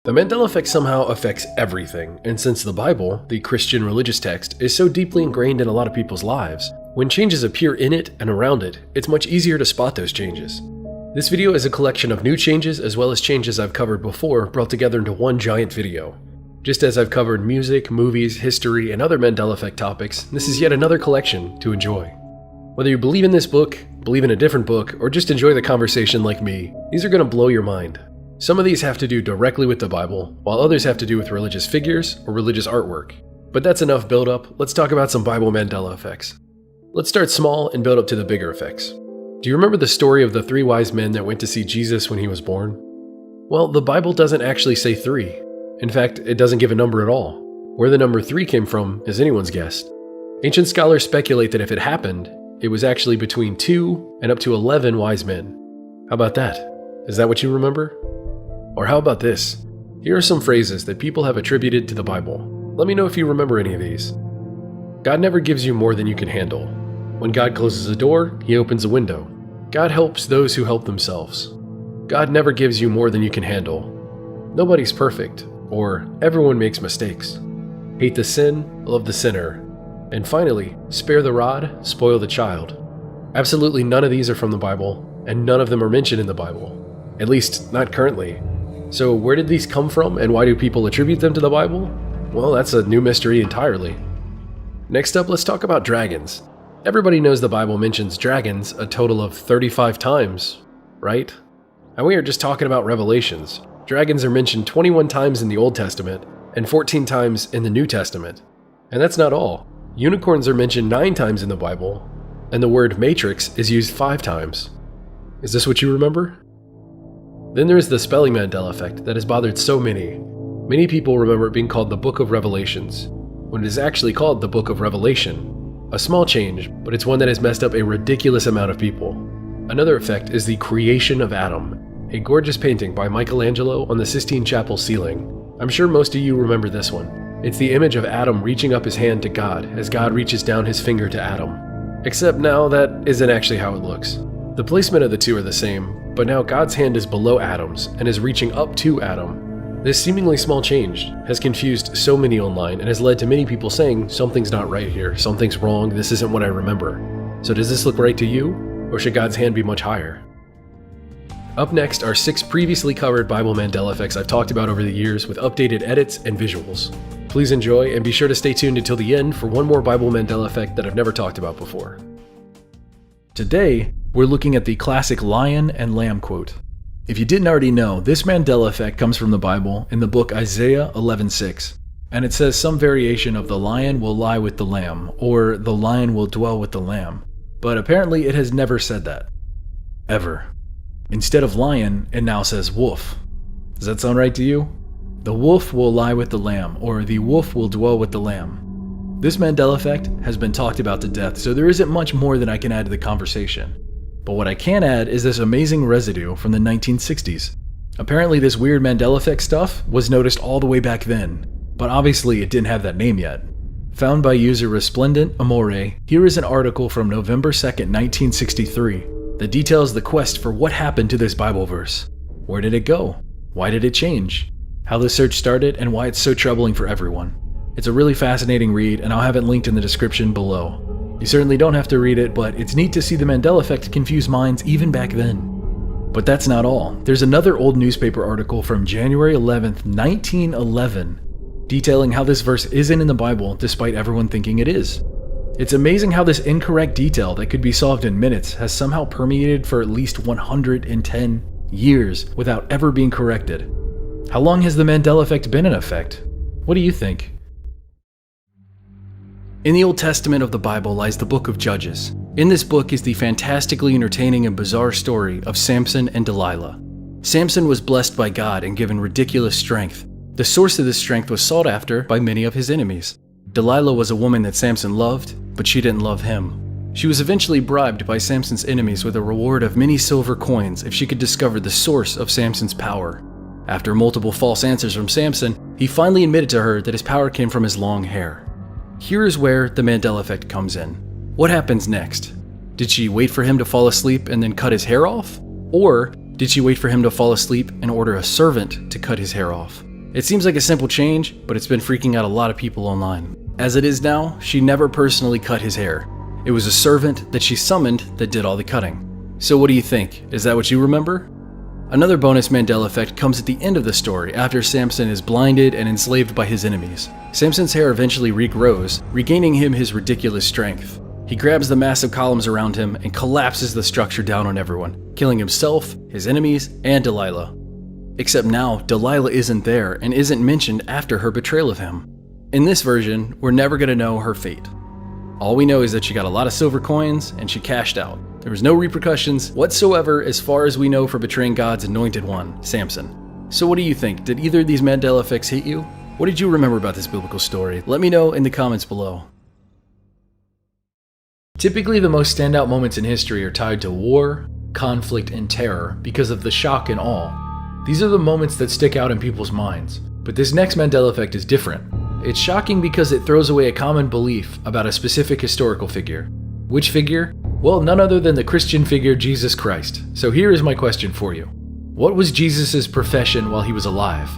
The Mandela effect somehow affects everything, and since the Bible, the Christian religious text, is so deeply ingrained in a lot of people's lives, when changes appear in it and around it, it's much easier to spot those changes. This video is a collection of new changes as well as changes I've covered before brought together into one giant video. Just as I've covered music, movies, history, and other Mandela effect topics, this is yet another collection to enjoy. Whether you believe in this book, believe in a different book, or just enjoy the conversation like me, these are going to blow your mind. Some of these have to do directly with the Bible, while others have to do with religious figures or religious artwork. But that's enough build-up, let's talk about some Bible Mandela effects. Let's start small and build up to the bigger effects. Do you remember the story of the 3 wise men that went to see Jesus when he was born? Well, the Bible doesn't actually say 3. In fact, it doesn't give a number at all. Where the number 3 came from is anyone's guess. Ancient scholars speculate that if it happened, it was actually between 2 and up to 11 wise men. How about that? Is that what you remember? Or how about this? Here are some phrases that people have attributed to the Bible. Let me know if you remember any of these. God never gives you more than you can handle. When God closes a door, he opens a window. God helps those who help themselves. God never gives you more than you can handle. Nobody's perfect, or everyone makes mistakes. Hate the sin, love the sinner. And finally, spare the rod, spoil the child. Absolutely none of these are from the Bible, and none of them are mentioned in the Bible. At least, not currently. So where did these come from, and why do people attribute them to the Bible? Well, that's a new mystery entirely. Next up, let's talk about dragons. Everybody knows the Bible mentions dragons a total of 35 times, right? And we are just talking about Revelations. Dragons are mentioned 21 times in the Old Testament and 14 times in the New Testament. And that's not all. Unicorns are mentioned 9 times in the Bible, and the word matrix is used 5 times. Is this what you remember? Then there is the spelling Mandela effect that has bothered so many. Many people remember it being called the Book of Revelations, when it is actually called the Book of Revelation. A small change, but it's one that has messed up a ridiculous amount of people. Another effect is the creation of Adam, a gorgeous painting by Michelangelo on the Sistine Chapel ceiling. I'm sure most of you remember this one. It's the image of Adam reaching up his hand to God as God reaches down his finger to Adam. Except now that isn't actually how it looks. The placement of the two are the same, but now God's hand is below Adam's and is reaching up to Adam. This seemingly small change has confused so many online and has led to many people saying something's not right here, something's wrong, this isn't what I remember. So does this look right to you, or should God's hand be much higher? Up next are 6 previously covered Bible Mandela effects I've talked about over the years with updated edits and visuals. Please enjoy and be sure to stay tuned until the end for one more Bible Mandela effect that I've never talked about before. Today, we're looking at the classic lion and lamb quote. If you didn't already know, this Mandela effect comes from the Bible in the book Isaiah 11:6, and it says some variation of the lion will lie with the lamb, or the lion will dwell with the lamb, but apparently it has never said that. Ever. Instead of lion, it now says wolf. Does that sound right to you? The wolf will lie with the lamb, or the wolf will dwell with the lamb. This Mandela effect has been talked about to death, so there isn't much more that I can add to the conversation. But what I can add is this amazing residue from the 1960s. Apparently this weird Mandela effect stuff was noticed all the way back then, but obviously it didn't have that name yet. Found by user Resplendent Amore, here is an article from November 2nd, 1963 that details the quest for what happened to this Bible verse. Where did it go? Why did it change? How the search started and why it's so troubling for everyone. It's a really fascinating read and I'll have it linked in the description below. You certainly don't have to read it, but it's neat to see the Mandela effect confuse minds even back then. But that's not all. There's another old newspaper article from January 11th, 1911, detailing how this verse isn't in the Bible despite everyone thinking it is. It's amazing how this incorrect detail that could be solved in minutes has somehow permeated for at least 110 years without ever being corrected. How long has the Mandela effect been in effect? What do you think? In the Old Testament of the Bible lies the book of Judges. In this book is the fantastically entertaining and bizarre story of Samson and Delilah. Samson was blessed by God and given ridiculous strength. The source of this strength was sought after by many of his enemies. Delilah was a woman that Samson loved, but she didn't love him. She was eventually bribed by Samson's enemies with a reward of many silver coins if she could discover the source of Samson's power. After multiple false answers from Samson, he finally admitted to her that his power came from his long hair. Here is where the Mandela effect comes in. What happens next? Did she wait for him to fall asleep and then cut his hair off? Or did she wait for him to fall asleep and order a servant to cut his hair off? It seems like a simple change, but it's been freaking out a lot of people online. As it is now, she never personally cut his hair. It was a servant that she summoned that did all the cutting. So what do you think? Is that what you remember? Another bonus Mandela effect comes at the end of the story after Samson is blinded and enslaved by his enemies. Samson's hair eventually regrows, regaining him his ridiculous strength. He grabs the massive columns around him and collapses the structure down on everyone, killing himself, his enemies, and Delilah. Except now, Delilah isn't there and isn't mentioned after her betrayal of him. In this version, we're never going to know her fate. All we know is that she got a lot of silver coins and she cashed out. There was no repercussions whatsoever as far as we know for betraying God's anointed one, Samson. So what do you think? Did either of these Mandela effects hit you? What did you remember about this biblical story? Let me know in the comments below. Typically, the most standout moments in history are tied to war, conflict, and terror because of the shock and awe. These are the moments that stick out in people's minds. But this next Mandela effect is different. It's shocking because it throws away a common belief about a specific historical figure. Which figure? Well, none other than the Christian figure Jesus Christ. So here is my question for you. What was Jesus' profession while he was alive?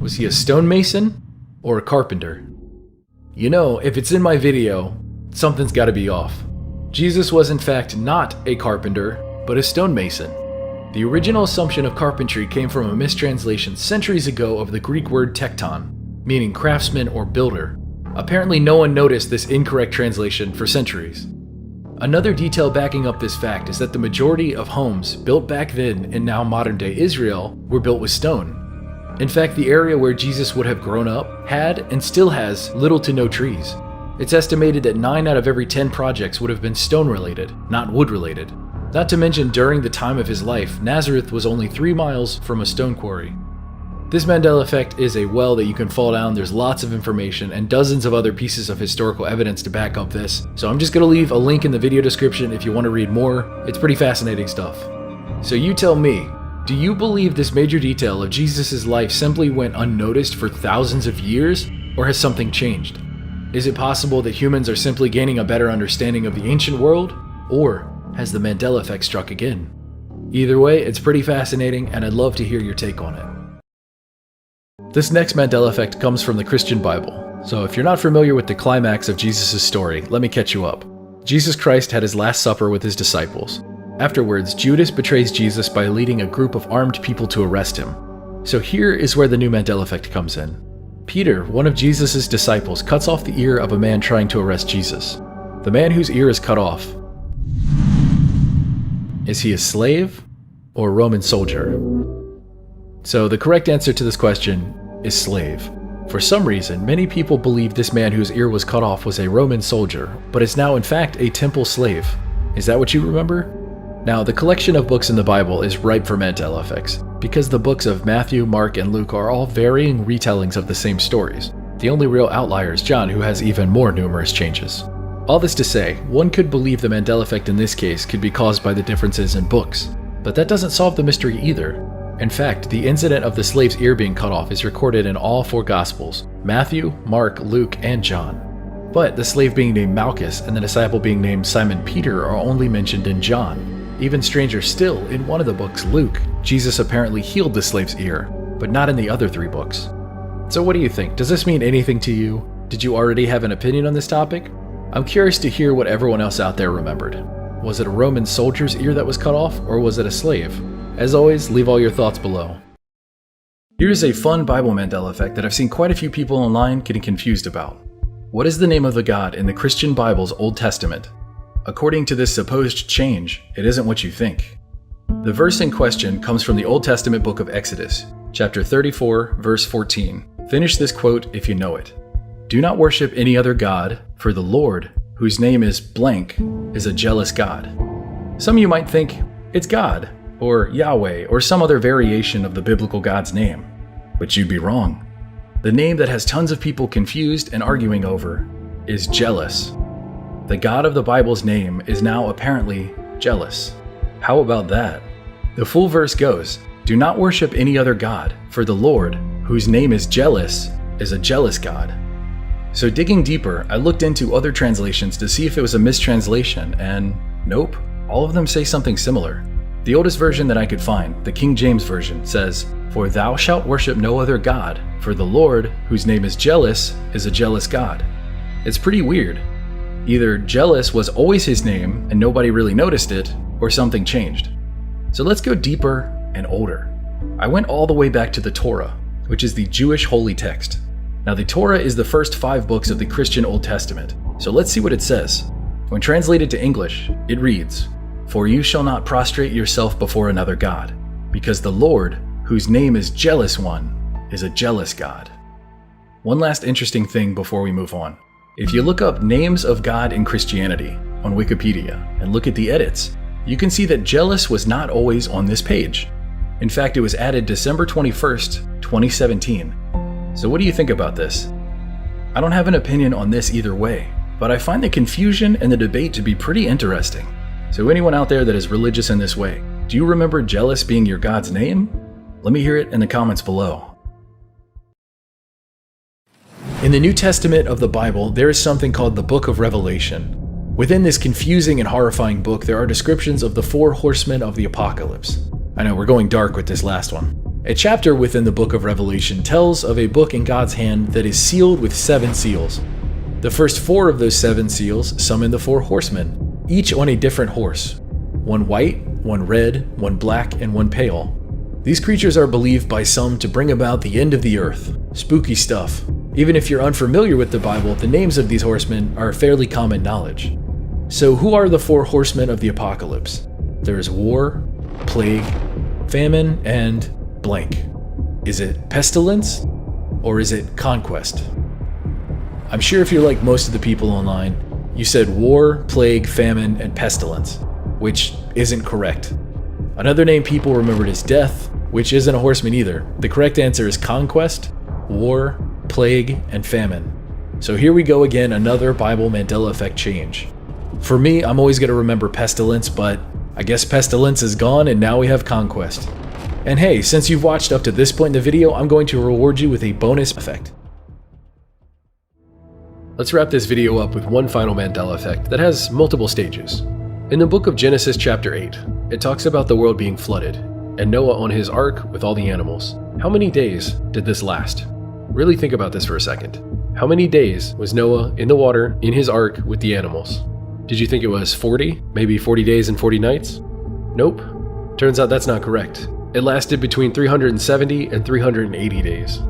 Was he a stonemason or a carpenter? You know, if it's in my video, something's gotta be off. Jesus was in fact not a carpenter, but a stonemason. The original assumption of carpentry came from a mistranslation centuries ago of the Greek word tekton, meaning craftsman or builder. Apparently no one noticed this incorrect translation for centuries. Another detail backing up this fact is that the majority of homes built back then in now modern-day Israel were built with stone. In fact, the area where Jesus would have grown up had and still has little to no trees. It's estimated that 9 out of every 10 projects would have been stone-related, not wood-related. Not to mention, during the time of his life, Nazareth was only 3 miles from a stone quarry. This Mandela effect is a well that you can fall down. There's lots of information and dozens of other pieces of historical evidence to back up this. So I'm just going to leave a link in the video description if you want to read more. It's pretty fascinating stuff. So you tell me, do you believe this major detail of Jesus' life simply went unnoticed for thousands of years, or has something changed? Is it possible that humans are simply gaining a better understanding of the ancient world, or has the Mandela effect struck again? Either way, it's pretty fascinating, and I'd love to hear your take on it. This next Mandela effect comes from the Christian Bible. So if you're not familiar with the climax of Jesus' story, let me catch you up. Jesus Christ had his Last Supper with his disciples. Afterwards, Judas betrays Jesus by leading a group of armed people to arrest him. So here is where the new Mandela effect comes in. Peter, one of Jesus' disciples, cuts off the ear of a man trying to arrest Jesus. The man whose ear is cut off, is he a slave or a Roman soldier? So the correct answer to this question is slave. For some reason, many people believe this man whose ear was cut off was a Roman soldier, but is now in fact a temple slave. Is that what you remember? Now, the collection of books in the Bible is ripe for Mandela effects, because the books of Matthew, Mark, and Luke are all varying retellings of the same stories. The only real outlier is John, who has even more numerous changes. All this to say, one could believe the Mandela effect in this case could be caused by the differences in books, but that doesn't solve the mystery either. In fact, the incident of the slave's ear being cut off is recorded in all 4 Gospels: Matthew, Mark, Luke, and John. But the slave being named Malchus and the disciple being named Simon Peter are only mentioned in John. Even stranger still, in one of the books, Luke, Jesus apparently healed the slave's ear, but not in the other 3 books. So what do you think? Does this mean anything to you? Did you already have an opinion on this topic? I'm curious to hear what everyone else out there remembered. Was it a Roman soldier's ear that was cut off, or was it a slave? As always, leave all your thoughts below. Here's a fun Bible Mandela effect that I've seen quite a few people online getting confused about. What is the name of the God in the Christian Bible's Old Testament? According to this supposed change, it isn't what you think. The verse in question comes from the Old Testament book of Exodus, chapter 34, verse 14. Finish this quote if you know it. Do not worship any other God, for the Lord, whose name is blank, is a jealous God. Some of you might think it's God, or Yahweh, or some other variation of the biblical God's name. But you'd be wrong. The name that has tons of people confused and arguing over is jealous. The God of the Bible's name is now apparently jealous. How about that? The full verse goes, do not worship any other God, for the Lord, whose name is jealous, is a jealous God. So digging deeper, I looked into other translations to see if it was a mistranslation, and nope, all of them say something similar. The oldest version that I could find, the King James Version, says, "For thou shalt worship no other God, for the Lord, whose name is jealous, is a jealous God." It's pretty weird. Either jealous was always his name and nobody really noticed it, or something changed. So let's go deeper and older. I went all the way back to the Torah, which is the Jewish holy text. Now the Torah is the first 5 books of the Christian Old Testament, so let's see what it says. When translated to English, it reads, "For you shall not prostrate yourself before another God, because the Lord, whose name is Jealous One, is a jealous God." One last interesting thing before we move on. If you look up names of God in Christianity on Wikipedia and look at the edits, you can see that jealous was not always on this page. In fact, it was added December 21st, 2017. So what do you think about this? I don't have an opinion on this either way, but I find the confusion and the debate to be pretty interesting. So anyone out there that is religious in this way, do you remember jealous being your God's name? Let me hear it in the comments below. In the New Testament of the Bible, there is something called the Book of Revelation. Within this confusing and horrifying book, there are descriptions of the 4 horsemen of the apocalypse. I know we're going dark with this last one. A chapter within the Book of Revelation tells of a book in God's hand that is sealed with 7 seals. The first 4 of those 7 seals summon the 4 horsemen, each on a different horse. One white, one red, one black, and one pale. These creatures are believed by some to bring about the end of the earth. Spooky stuff. Even if you're unfamiliar with the Bible, the names of these horsemen are fairly common knowledge. So who are the 4 horsemen of the apocalypse? There is war, plague, famine, and blank. Is it pestilence or is it conquest? I'm sure if you're like most of the people online, you said war, plague, famine, and pestilence, which isn't correct. Another name people remembered is death, which isn't a horseman either. The correct answer is conquest, war, plague, and famine. So here we go again, another Bible Mandela effect change. For me, I'm always going to remember pestilence, but I guess pestilence is gone and now we have conquest. And hey, since you've watched up to this point in the video, I'm going to reward you with a bonus effect. Let's wrap this video up with one final Mandela effect that has multiple stages. In the book of Genesis chapter 8, it talks about the world being flooded, and Noah on his ark with all the animals. How many days did this last? Really think about this for a second. How many days was Noah in the water in his ark with the animals? Did you think it was 40? Maybe 40 days and 40 nights? Nope. Turns out that's not correct. It lasted between 370 and 380 days.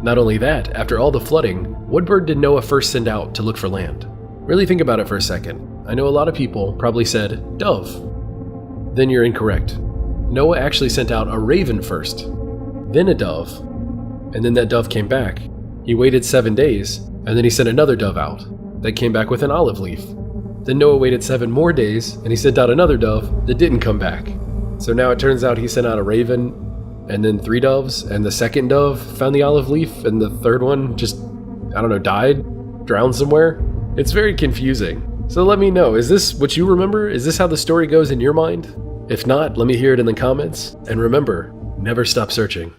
Not only that, after all the flooding, what bird did Noah first send out to look for land? Really think about it for a second. I know a lot of people probably said dove. Then you're incorrect. Noah actually sent out a raven first, then a dove, and then that dove came back. He waited 7 days, and then he sent another dove out that came back with an olive leaf. Then Noah waited 7 more days, and he sent out another dove that didn't come back. So now it turns out he sent out a raven, and then 3 doves, and the second dove found the olive leaf, and the third one just, died, drowned somewhere. It's very confusing. So let me know, is this what you remember? Is this how the story goes in your mind? If not, let me hear it in the comments. And remember, never stop searching.